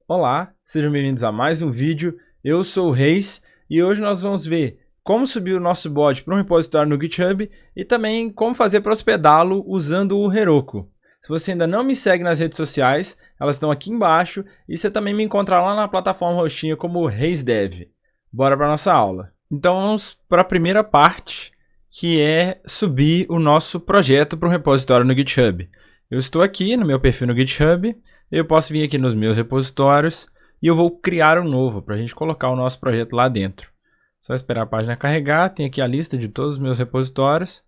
Olá, sejam bem-vindos a mais um vídeo. Eu sou o Reis e hoje nós vamos ver como subir o nosso bot para um repositório no GitHub e também como fazer para hospedá-lo usando o Heroku. Se você ainda não me segue nas redes sociais, elas estão aqui embaixo e você também me encontra lá na plataforma roxinha como ReisDev. Bora para nossa aula. Então vamos para a primeira parte, que é subir o nosso projeto para um repositório no GitHub. Eu estou aqui no meu perfil no GitHub. Eu posso vir aqui nos meus repositórios e eu vou criar um novo para a gente colocar o nosso projeto lá dentro. Só esperar a página carregar, tem aqui a lista de todos os meus repositórios.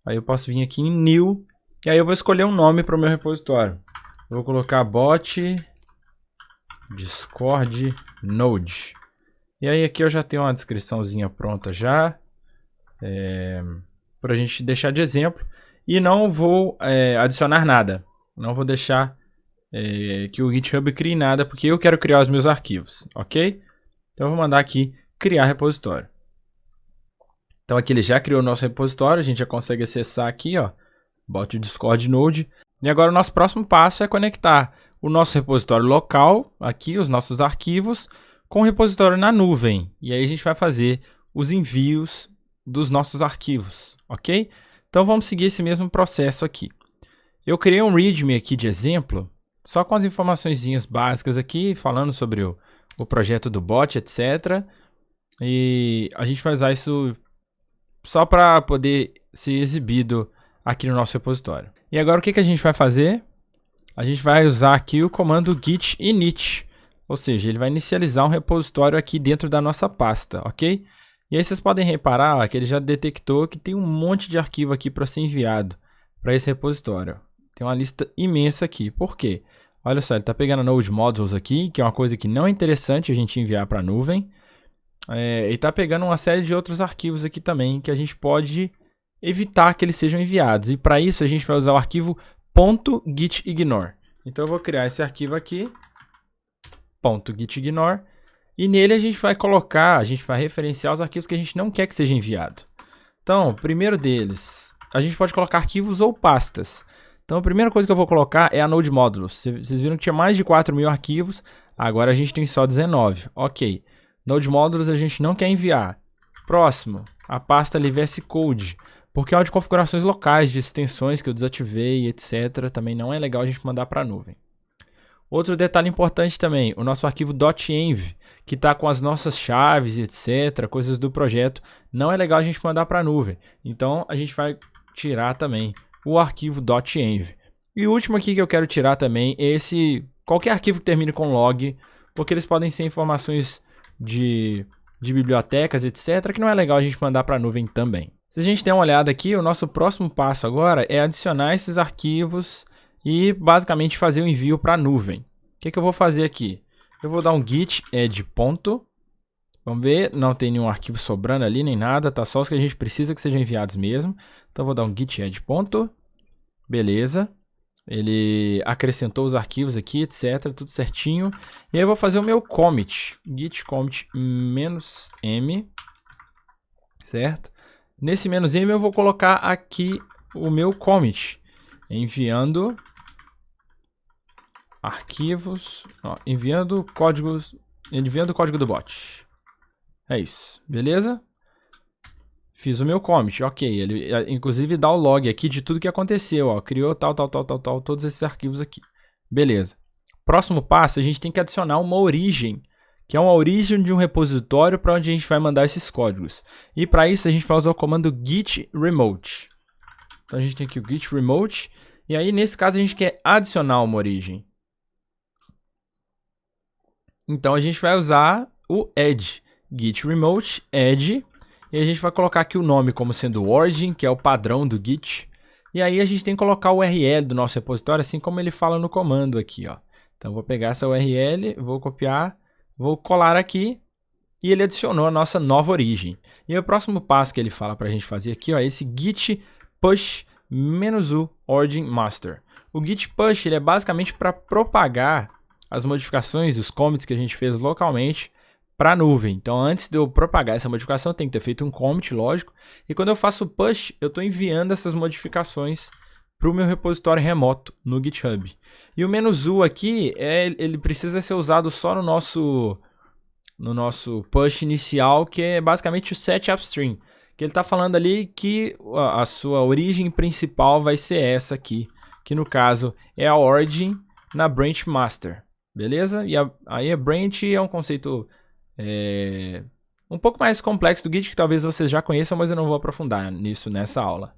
Aí eu posso vir aqui em New e aí eu vou escolher um nome para o meu repositório. Eu vou colocar bot Discord Node. E aí aqui eu já tenho uma descriçãozinha pronta já, para a gente deixar de exemplo. E não vou adicionar nada, não vou deixar que o GitHub crie nada, porque eu quero criar os meus arquivos, ok? Então eu vou mandar aqui criar repositório. Então aqui ele já criou o nosso repositório, a gente já consegue acessar aqui, ó, bot Discord Node. E agora o nosso próximo passo é conectar o nosso repositório local, aqui os nossos arquivos, com o repositório na nuvem. E aí a gente vai fazer os envios dos nossos arquivos, ok? Então vamos seguir esse mesmo processo aqui. Eu criei um README aqui de exemplo, só com as informaçõezinhas básicas aqui, falando sobre o projeto do bot, etc. E a gente vai usar isso só para poder ser exibido aqui no nosso repositório. E agora o que a gente vai fazer? A gente vai usar aqui o comando git init, ou seja, ele vai inicializar um repositório aqui dentro da nossa pasta, ok? E aí vocês podem reparar ó, que ele já detectou que tem um monte de arquivo aqui para ser enviado para esse repositório. Tem uma lista imensa aqui. Por quê? Olha só, ele está pegando a Node Modules aqui, que é uma coisa que não é interessante a gente enviar para a nuvem. Ele está pegando uma série de outros arquivos aqui também, que a gente pode evitar que eles sejam enviados. E para isso a gente vai usar o arquivo .gitignore. Então eu vou criar esse arquivo aqui, .gitignore, e nele a gente vai colocar, a gente vai referenciar os arquivos que a gente não quer que seja enviado. Então, o primeiro deles, a gente pode colocar arquivos ou pastas. Então a primeira coisa que eu vou colocar é a Node Modules. Vocês viram que tinha mais de 4.000 arquivos, agora a gente tem só 19. Ok, Node Modules a gente não quer enviar. Próximo, a pasta VS Code, porque é uma de configurações locais de extensões que eu desativei, etc. Também não é legal a gente mandar para a nuvem. Outro detalhe importante também, o nosso arquivo .env, que está com as nossas chaves, etc., coisas do projeto, não é legal a gente mandar para a nuvem. Então a gente vai tirar também o arquivo .env. E o último aqui que eu quero tirar também é qualquer arquivo que termine com log, porque eles podem ser informações de bibliotecas, etc., que não é legal a gente mandar para a nuvem também. Se a gente der uma olhada aqui, o nosso próximo passo agora é adicionar esses arquivos e basicamente fazer o envio para a nuvem. O que eu vou fazer aqui? Eu vou dar um git add ponto. Vamos ver, não tem nenhum arquivo sobrando ali, nem nada, tá só os que a gente precisa que sejam enviados mesmo. Então eu vou dar um git add ponto. Beleza. Ele acrescentou os arquivos aqui, etc, tudo certinho. E aí eu vou fazer o meu commit, git commit -m, certo? Nesse "-m" eu vou colocar aqui o meu commit, enviando arquivos, enviando o código do bot. É isso, beleza? Fiz o meu commit, ok. Ele inclusive dá o log aqui de tudo que aconteceu, ó. Criou tal, todos esses arquivos aqui. Beleza. Próximo passo, a gente tem que adicionar uma origem, que é uma origem de um repositório para onde a gente vai mandar esses códigos. E para isso a gente vai usar o comando git remote. Então a gente tem aqui o git remote, e aí nesse caso a gente quer adicionar uma origem. Então a gente vai usar o add, git remote add, e a gente vai colocar aqui o nome como sendo origin, que é o padrão do Git. E aí a gente tem que colocar o URL do nosso repositório, assim como ele fala no comando aqui, ó. Então vou pegar essa URL, vou copiar, vou colar aqui, e ele adicionou a nossa nova origem. E o próximo passo que ele fala para a gente fazer aqui, ó, é esse git push -u origin master. O git push ele é basicamente para propagar as modificações, os commits que a gente fez localmente para a nuvem. Então, antes de eu propagar essa modificação, eu tenho que ter feito um commit, lógico. E quando eu faço push, eu estou enviando essas modificações para o meu repositório remoto no GitHub. E o "-u" aqui, ele precisa ser usado só no nosso push inicial, que é basicamente o set upstream. Que ele está falando ali que a sua origem principal vai ser essa aqui, que no caso é a origin na branch master, beleza? E aí a branch é um conceito um pouco mais complexo do Git, que talvez vocês já conheçam, mas eu não vou aprofundar nisso nessa aula.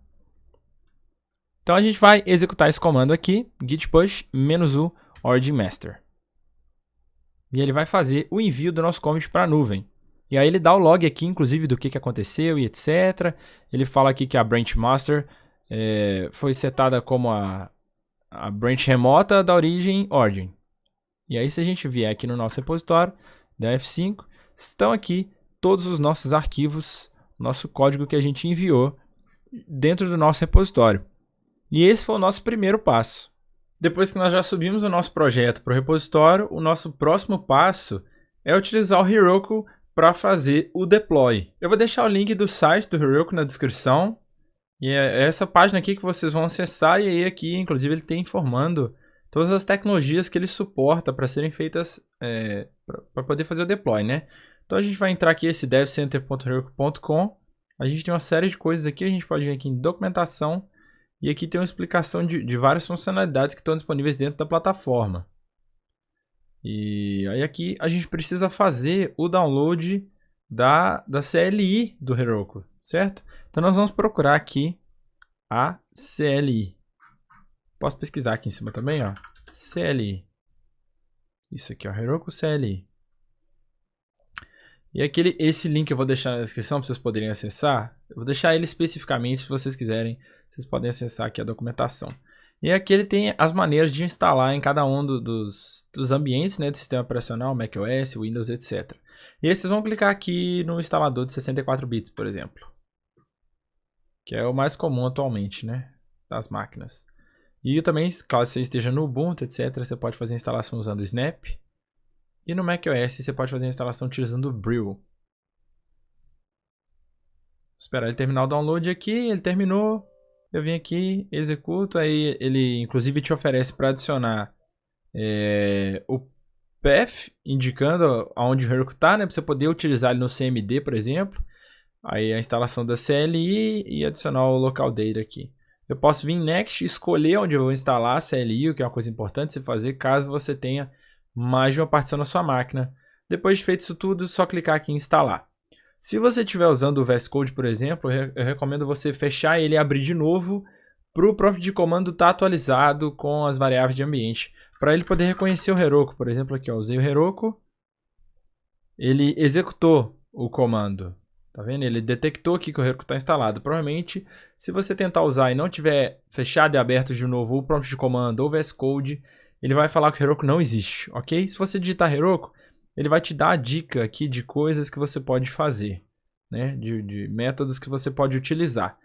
Então a gente vai executar esse comando aqui, git push "-u origin master. E ele vai fazer o envio do nosso commit para a nuvem. E aí ele dá o log aqui, inclusive, do que aconteceu e etc. Ele fala aqui que a branch master foi setada como a branch remota da origem origin. E aí se a gente vier aqui no nosso repositório, da F5, estão aqui todos os nossos arquivos, nosso código que a gente enviou dentro do nosso repositório. E esse foi o nosso primeiro passo. Depois que nós já subimos o nosso projeto para o repositório, o nosso próximo passo é utilizar o Heroku para fazer o deploy. Eu vou deixar o link do site do Heroku na descrição. E é essa página aqui que vocês vão acessar. E aí aqui, inclusive, ele tem informando todas as tecnologias que ele suporta para serem feitas, para poder fazer o deploy, né? Então a gente vai entrar aqui, esse devcenter.heroku.com. A gente tem uma série de coisas aqui. A gente pode vir aqui em documentação. E aqui tem uma explicação de várias funcionalidades que estão disponíveis dentro da plataforma. E aí aqui a gente precisa fazer o download da CLI do Heroku, certo? Então nós vamos procurar aqui a CLI. Posso pesquisar aqui em cima também, ó. CLI. Isso aqui, ó, Heroku CLI. E esse link eu vou deixar na descrição para vocês poderem acessar. Eu vou deixar ele especificamente, se vocês quiserem, vocês podem acessar aqui a documentação. E aqui ele tem as maneiras de instalar em cada um dos ambientes, né, do sistema operacional, macOS, Windows, etc. E aí vocês vão clicar aqui no instalador de 64 bits, por exemplo. Que é o mais comum atualmente, né, das máquinas. E também, caso você esteja no Ubuntu, etc., você pode fazer a instalação usando o Snap. E no macOS você pode fazer a instalação utilizando o Brew. Vou esperar ele terminar o download aqui, ele terminou. Eu vim aqui, executo, aí ele inclusive te oferece para adicionar o path, indicando aonde o Heroku está, né, para você poder utilizar ele no CMD, por exemplo. Aí a instalação da CLI e adicionar o local data aqui. Eu posso vir next e escolher onde eu vou instalar a CLI, o que é uma coisa importante você fazer caso você tenha mais de uma partição na sua máquina. Depois de feito isso tudo, é só clicar aqui em instalar. Se você estiver usando o VS Code, por exemplo, eu recomendo você fechar ele e abrir de novo para o prompt de comando estar atualizado com as variáveis de ambiente, para ele poder reconhecer o Heroku. Por exemplo, aqui, ó, usei o Heroku, ele executou o comando, tá vendo? Ele detectou aqui que o Heroku está instalado. Provavelmente, se você tentar usar e não tiver fechado e aberto de novo o prompt de comando ou o VS Code, ele vai falar que o Heroku não existe, ok? Se você digitar Heroku, ele vai te dar a dica aqui de coisas que você pode fazer, né? De métodos que você pode utilizar.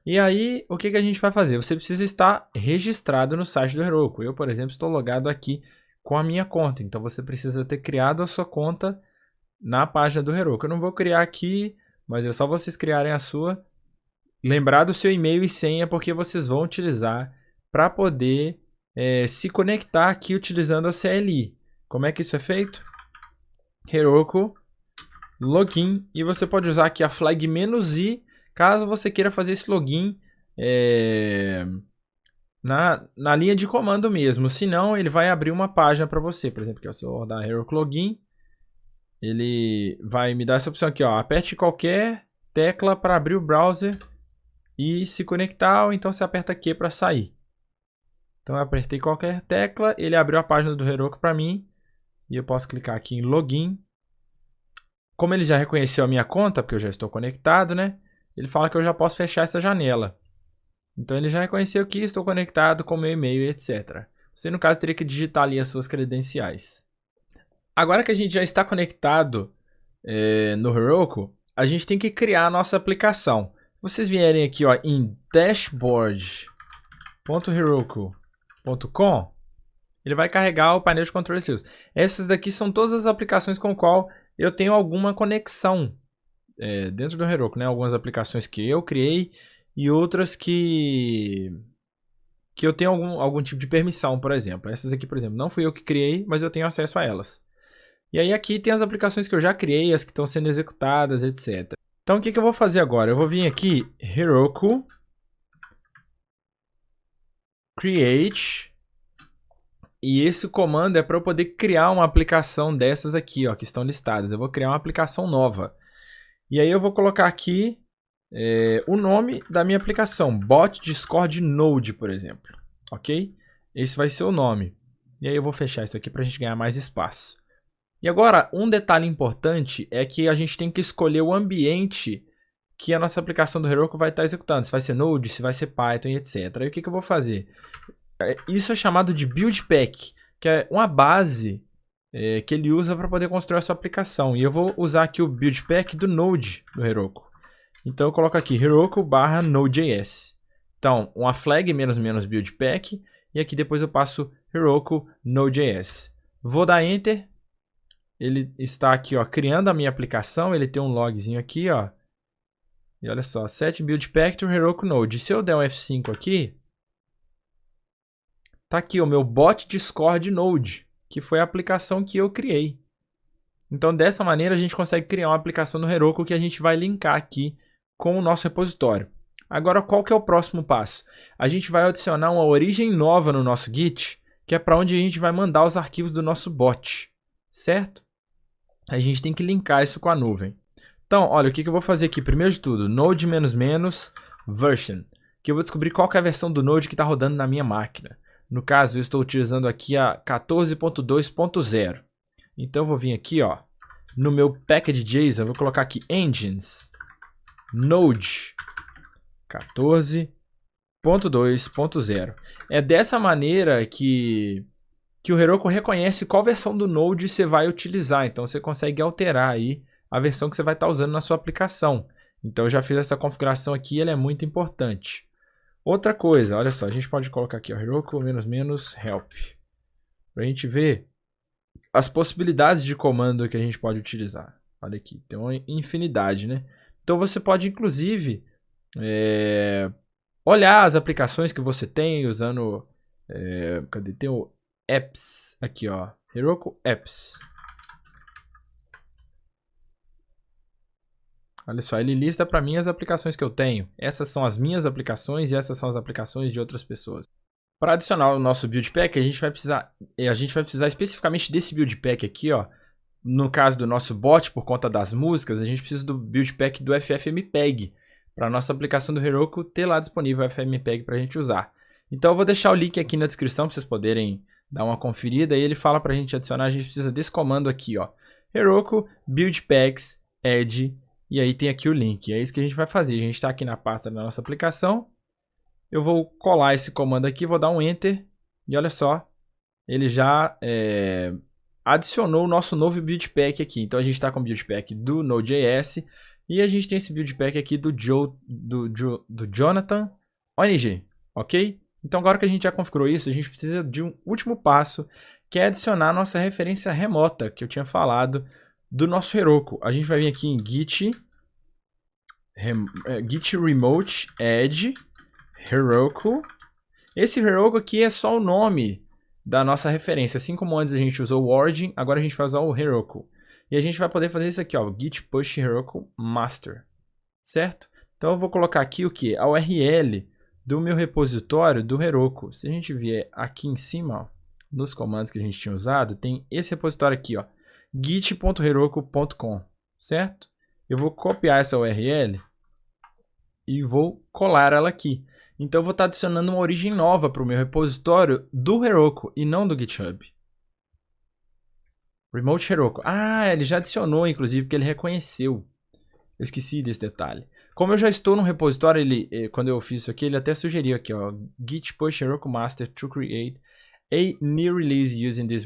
E aí, o que a gente vai fazer? Você precisa estar registrado no site do Heroku. Eu, por exemplo, estou logado aqui com a minha conta. Então, você precisa ter criado a sua conta na página do Heroku. Eu não vou criar aqui, mas é só vocês criarem a sua. Lembrar do seu e-mail e senha, porque vocês vão utilizar para poder se conectar aqui utilizando a CLI. Como é que isso é feito? Heroku, login, e você pode usar aqui a flag "-i", caso você queira fazer esse login na linha de comando mesmo. Se não, ele vai abrir uma página para você. Por exemplo, aqui, se eu rodar Heroku login, ele vai me dar essa opção aqui, ó, aperte qualquer tecla para abrir o browser e se conectar, ou então você aperta Q para sair. Então eu apertei qualquer tecla, ele abriu a página do Heroku para mim. E eu posso clicar aqui em login. Como ele já reconheceu a minha conta, porque eu já estou conectado, né? Ele fala que eu já posso fechar essa janela. Então ele já reconheceu que estou conectado com meu e-mail, etc. Você, no caso, teria que digitar ali as suas credenciais. Agora que a gente já está conectado no Heroku, a gente tem que criar a nossa aplicação. Se vocês vierem aqui, ó, em dashboard.heroku.com, ele vai carregar o painel de controle seus. Essas daqui são todas as aplicações com as quais eu tenho alguma conexão dentro do Heroku, né? Algumas aplicações que eu criei e outras que que eu tenho algum tipo de permissão, por exemplo. Essas aqui, por exemplo, não fui eu que criei, mas eu tenho acesso a elas. E aí aqui tem as aplicações que eu já criei, as que estão sendo executadas, etc. Então o que eu vou fazer agora? Eu vou vir aqui, Heroku, create, e esse comando é para eu poder criar uma aplicação dessas aqui, ó, que estão listadas. Eu vou criar uma aplicação nova. E aí eu vou colocar aqui o nome da minha aplicação, Bot Discord Node, por exemplo. Ok? Esse vai ser o nome. E aí eu vou fechar isso aqui para a gente ganhar mais espaço. E agora, um detalhe importante é que a gente tem que escolher o ambiente que a nossa aplicação do Heroku vai estar executando. Se vai ser Node, se vai ser Python e etc. Aí o que eu vou fazer? Isso é chamado de Build Pack, que é uma base que ele usa para poder construir a sua aplicação. E eu vou usar aqui o Build Pack do Node do Heroku. Então eu coloco aqui Heroku/Node.js. Então, uma flag -- Build Pack. E aqui depois eu passo Heroku Node.js. Vou dar Enter. Ele está aqui, ó, criando a minha aplicação. Ele tem um logzinho aqui, ó. E olha só, set build pack to Heroku Node. Se eu der um F5 aqui, tá aqui o meu bot Discord Node, que foi a aplicação que eu criei. Então, dessa maneira, a gente consegue criar uma aplicação no Heroku que a gente vai linkar aqui com o nosso repositório. Agora, qual que é o próximo passo? A gente vai adicionar uma origem nova no nosso Git, que é para onde a gente vai mandar os arquivos do nosso bot, certo? A gente tem que linkar isso com a nuvem. Então, olha, o que eu vou fazer aqui? Primeiro de tudo, node -- version, que eu vou descobrir qual que é a versão do Node que está rodando na minha máquina. No caso, eu estou utilizando aqui a 14.2.0. Então, eu vou vir aqui, ó, no meu package.json, eu vou colocar aqui engines, node 14.2.0. É dessa maneira que o Heroku reconhece qual versão do Node você vai utilizar. Então, você consegue alterar aí a versão que você vai estar usando na sua aplicação. Então, eu já fiz essa configuração aqui e ela é muito importante. Outra coisa, olha só, a gente pode colocar aqui, ó, Heroku -- help. Para a gente ver as possibilidades de comando que a gente pode utilizar. Olha aqui, tem uma infinidade, né? Então, você pode, inclusive, olhar as aplicações que você tem usando... cadê? Tem o apps aqui, ó, Heroku apps. Olha só, ele lista para mim as aplicações que eu tenho. Essas são as minhas aplicações e essas são as aplicações de outras pessoas. Para adicionar o nosso build pack, a gente vai precisar especificamente desse build pack aqui, ó. No caso do nosso bot, por conta das músicas, a gente precisa do build pack do FFmpeg, para a nossa aplicação do Heroku ter lá disponível o FFmpeg para a gente usar. Então eu vou deixar o link aqui na descrição para vocês poderem dar uma conferida. E ele fala para a gente adicionar, a gente precisa desse comando aqui, ó, Heroku build packs add. E aí tem aqui o link, é isso que a gente vai fazer. A gente está aqui na pasta da nossa aplicação. Eu vou colar esse comando aqui, vou dar um Enter. E olha só, ele já adicionou o nosso novo build pack aqui. Então a gente está com o build pack do Node.js. E a gente tem esse build pack aqui do Jonathan ONG, ok? Então agora que a gente já configurou isso, a gente precisa de um último passo, que é adicionar a nossa referência remota, que eu tinha falado, do nosso Heroku. A gente vai vir aqui em Git remote add Heroku. Esse Heroku aqui é só o nome da nossa referência. Assim como antes a gente usou o origin, agora a gente vai usar o Heroku. E a gente vai poder fazer isso aqui, ó, git push Heroku master, certo? Então eu vou colocar aqui o que? A URL do meu repositório do Heroku. Se a gente vier aqui em cima, ó, nos comandos que a gente tinha usado, tem esse repositório aqui, ó, git.heroku.com, certo? Eu vou copiar essa URL e vou colar ela aqui. Então eu vou estar adicionando uma origem nova para o meu repositório do Heroku e não do GitHub. Remote Heroku. Ah, ele já adicionou, inclusive, porque ele reconheceu. Eu esqueci desse detalhe. Como eu já estou no repositório, quando eu fiz isso aqui, ele até sugeriu aqui, ó, git push Heroku master to create a new release using these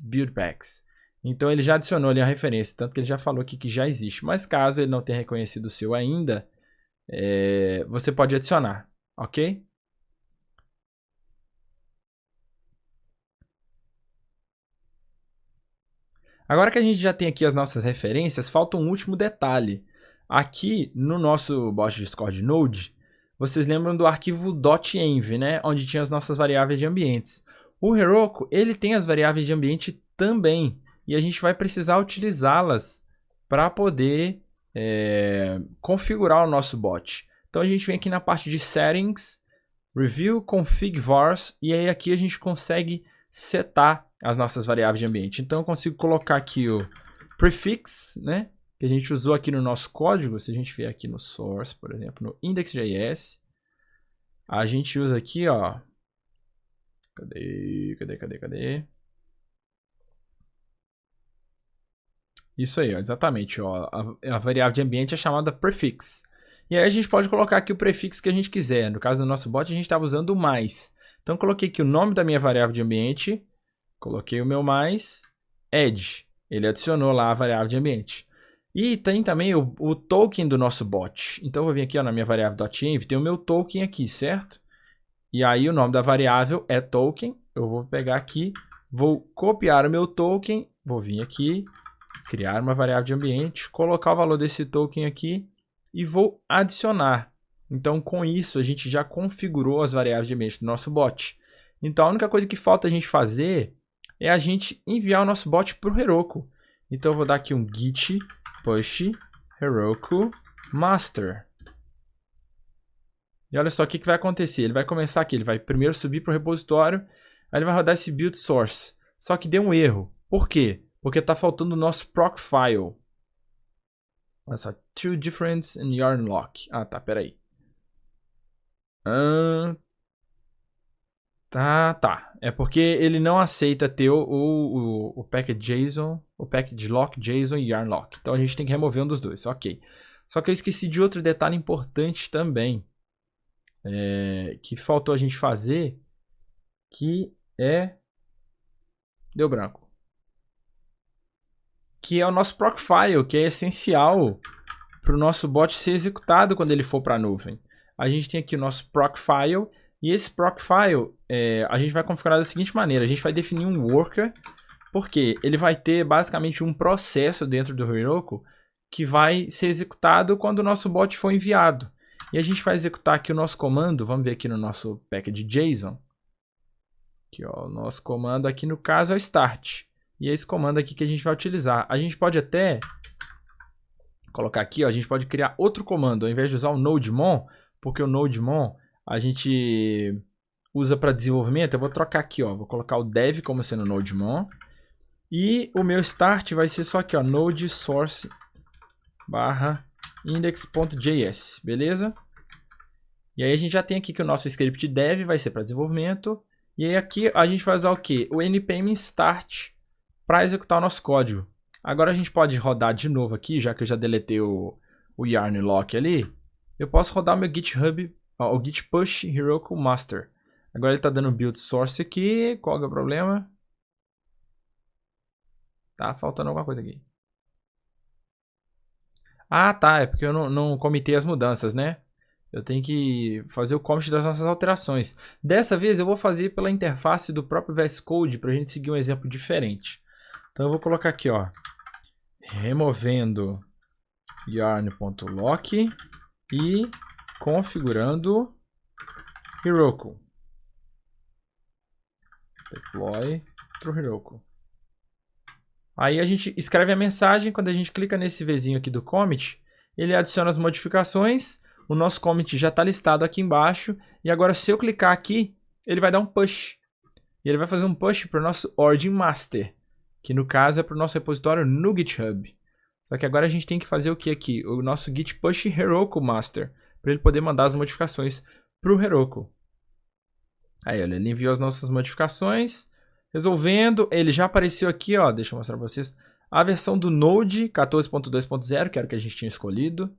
build packs. Então ele já adicionou ali a referência, tanto que ele já falou aqui que já existe. Mas caso ele não tenha reconhecido o seu ainda, você pode adicionar, ok? Agora que a gente já tem aqui as nossas referências, falta um último detalhe. Aqui no nosso bot Discord Node, vocês lembram do arquivo .env, né? Onde tinha as nossas variáveis de ambientes. O Heroku, ele tem as variáveis de ambiente também. E a gente vai precisar utilizá-las para poder configurar o nosso bot. Então a gente vem aqui na parte de Settings, Review Config Vars, e aí aqui a gente consegue setar as nossas variáveis de ambiente. Então eu consigo colocar aqui o prefix, né? Que a gente usou aqui no nosso código. Se a gente vier aqui no source, por exemplo, no index.js, a gente usa aqui, ó. Cadê? Isso aí, ó, exatamente. Ó, a variável de ambiente é chamada prefix. E aí a gente pode colocar aqui o prefixo que a gente quiser. No caso do nosso bot, a gente estava usando o mais. Então eu coloquei aqui o nome da minha variável de ambiente, coloquei o meu mais, add. Ele adicionou lá a variável de ambiente. E tem também o token do nosso bot. Então eu vou vir aqui, ó, na minha variável .env, tem o meu token aqui, certo? E aí o nome da variável é token. Eu vou pegar aqui, vou copiar o meu token, vou vir aqui, criar uma variável de ambiente, colocar o valor desse token aqui e vou adicionar. Então com isso a gente já configurou as variáveis de ambiente do nosso bot. Então a única coisa que falta a gente fazer é a gente enviar o nosso bot para o Heroku. Então eu vou dar aqui um git push Heroku master. E olha só o que vai acontecer. Ele vai começar aqui, ele vai primeiro subir para o repositório, aí ele vai rodar esse build source. Só que deu um erro. Por quê? Porque está faltando o nosso proc file. Olha só, two difference in yarn lock. Ah, tá, peraí. Tá. É porque ele não aceita ter o package JSON, o package lock JSON e yarn lock. Então a gente tem que remover um dos dois, ok. Só que eu esqueci de outro detalhe importante também. Que faltou a gente fazer, que deu branco. Que é o nosso procfile, que é essencial para o nosso bot ser executado quando ele for para a nuvem. A gente tem aqui o nosso procfile, e esse procfile a gente vai configurar da seguinte maneira: a gente vai definir um worker, porque ele vai ter basicamente um processo dentro do Heroku que vai ser executado quando o nosso bot for enviado. E a gente vai executar aqui o nosso comando, vamos ver aqui no nosso package JSON. Aqui, ó, o nosso comando aqui no caso é o start. E é esse comando aqui que a gente vai utilizar. A gente pode até colocar aqui, ó, a gente pode criar outro comando, ao invés de usar o nodemon, porque o nodemon a gente usa para desenvolvimento. Eu vou trocar aqui, ó, vou colocar o dev como sendo nodemon. E o meu start vai ser só aqui, ó, node source barra index.js, beleza? E aí a gente já tem aqui que o nosso script dev vai ser para desenvolvimento. E aí aqui a gente vai usar o que? O npm start para executar o nosso código. Agora a gente pode rodar de novo aqui, já que eu já deletei o yarn lock ali. Eu posso rodar o meu GitHub, ó, o git push Heroku master. Agora ele está dando build source aqui. Qual é o problema? Tá faltando alguma coisa aqui. Ah, tá. É porque eu não comitei as mudanças, né? Eu tenho que fazer o commit das nossas alterações. Dessa vez eu vou fazer pela interface do próprio VS Code para a gente seguir um exemplo diferente. Então eu vou colocar aqui, ó, removendo yarn.lock e configurando Heroku. Deploy para o Heroku. Aí a gente escreve a mensagem, quando a gente clica nesse Vzinho aqui do commit, ele adiciona as modificações, o nosso commit já está listado aqui embaixo, e agora se eu clicar aqui, ele vai dar um push. E ele vai fazer um push para o nosso origin master, que no caso é para o nosso repositório no GitHub. Só que agora a gente tem que fazer o que aqui? O nosso git push Heroku master, para ele poder mandar as modificações para o Heroku. Aí, olha, ele enviou as nossas modificações. Resolvendo, ele já apareceu aqui, ó, deixa eu mostrar para vocês, a versão do Node 14.2.0, que era o que a gente tinha escolhido.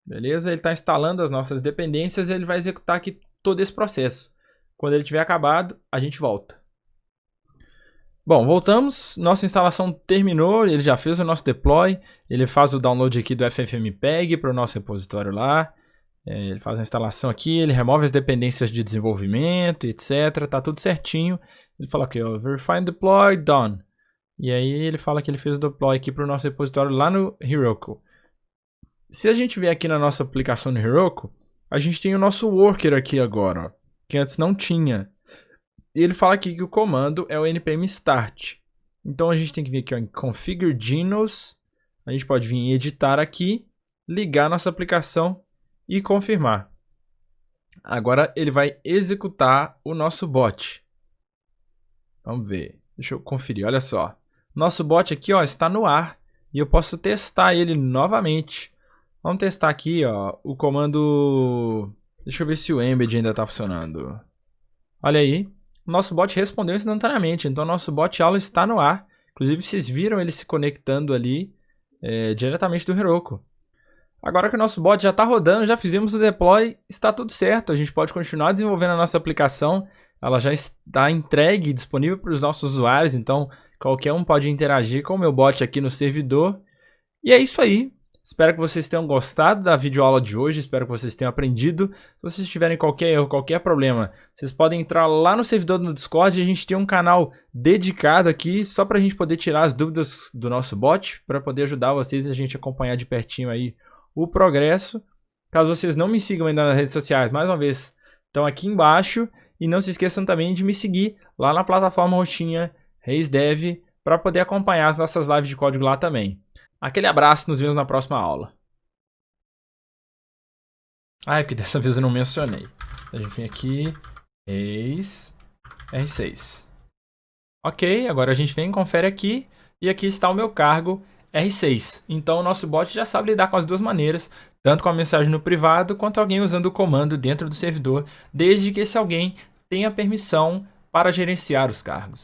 Beleza? Ele está instalando as nossas dependências e ele vai executar aqui todo esse processo. Quando ele tiver acabado, a gente volta. Bom, voltamos, nossa instalação terminou, ele já fez o nosso deploy, ele faz o download aqui do FFmpeg para o nosso repositório lá. Ele faz a instalação aqui, ele remove as dependências de desenvolvimento, etc. Tá tudo certinho. Ele fala aqui, ó, verify and deploy, done. E aí ele fala que ele fez o deploy aqui para o nosso repositório lá no Heroku. Se a gente vier aqui na nossa aplicação no Heroku, a gente tem o nosso worker aqui agora, ó, que antes não tinha. E ele fala aqui que o comando é o npm start. Então a gente tem que vir aqui ó, em configure Dinos, a gente pode vir em editar aqui, ligar nossa aplicação e confirmar. Agora ele vai executar o nosso bot. Vamos ver, deixa eu conferir, olha só. Nosso bot aqui ó, está no ar e eu posso testar ele novamente. Vamos testar aqui ó, o comando... Deixa eu ver se o embed ainda está funcionando. Olha aí, nosso bot respondeu instantaneamente, então nosso bot aula está no ar. Inclusive vocês viram ele se conectando ali diretamente do Heroku. Agora que o nosso bot já está rodando, já fizemos o deploy, está tudo certo. A gente pode continuar desenvolvendo a nossa aplicação. Ela já está entregue, disponível para os nossos usuários. Então, qualquer um pode interagir com o meu bot aqui no servidor. E é isso aí. Espero que vocês tenham gostado da videoaula de hoje. Espero que vocês tenham aprendido. Se vocês tiverem qualquer erro, qualquer problema, vocês podem entrar lá no servidor do Discord. A gente tem um canal dedicado aqui só para a gente poder tirar as dúvidas do nosso bot, para poder ajudar vocês e a gente acompanhar de pertinho aí o progresso. Caso vocês não me sigam ainda nas redes sociais, mais uma vez, estão aqui embaixo. E não se esqueçam também de me seguir lá na plataforma roxinha ReisDev para poder acompanhar as nossas lives de código lá também. Aquele abraço, nos vemos na próxima aula. Ah, é que dessa vez eu não mencionei. A gente vem aqui, Reis R6. Ok, agora a gente vem, confere aqui e aqui está o meu cargo R6. Então o nosso bot já sabe lidar com as duas maneiras, tanto com a mensagem no privado, quanto alguém usando o comando dentro do servidor, desde que esse alguém tenha permissão para gerenciar os cargos.